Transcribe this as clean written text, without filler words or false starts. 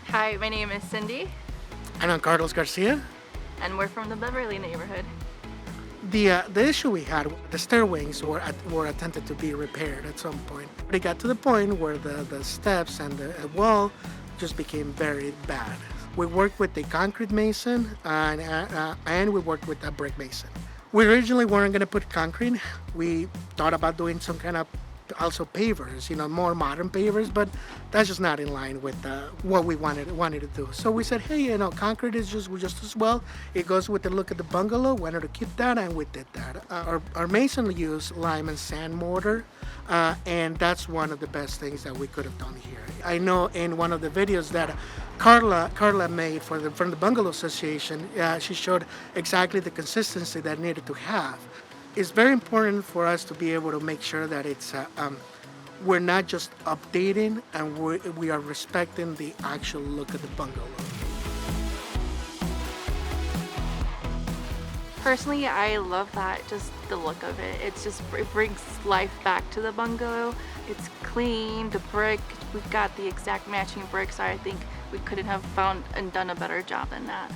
Hi, my name is Cindy, And I'm Carlos Garcia. and we're from the Beverly neighborhood. The issue we had, the stairways were attempted to be repaired at some point. It got to the point where the steps and the wall just became very bad. We worked with a concrete mason and we worked with a brick mason. We originally weren't going to put concrete. We thought about doing some kind of also pavers, more modern pavers, but that's just not in line with what we wanted to do. So we said, hey, concrete is just as well. It goes with the look of the bungalow. Wanted to keep that, and we did that. Our mason used lime and sand mortar, and that's one of the best things that we could have done here. I know in one of the videos that Carla made from the Bungalow Association, she showed exactly the consistency that needed to have. It's very important for us to be able to make sure that we're not just updating and we are respecting the actual look of the bungalow. Personally, I love that, just the look of it. It brings life back to the bungalow. It's clean, the brick, we've got the exact matching bricks. I think we couldn't have found and done a better job than that.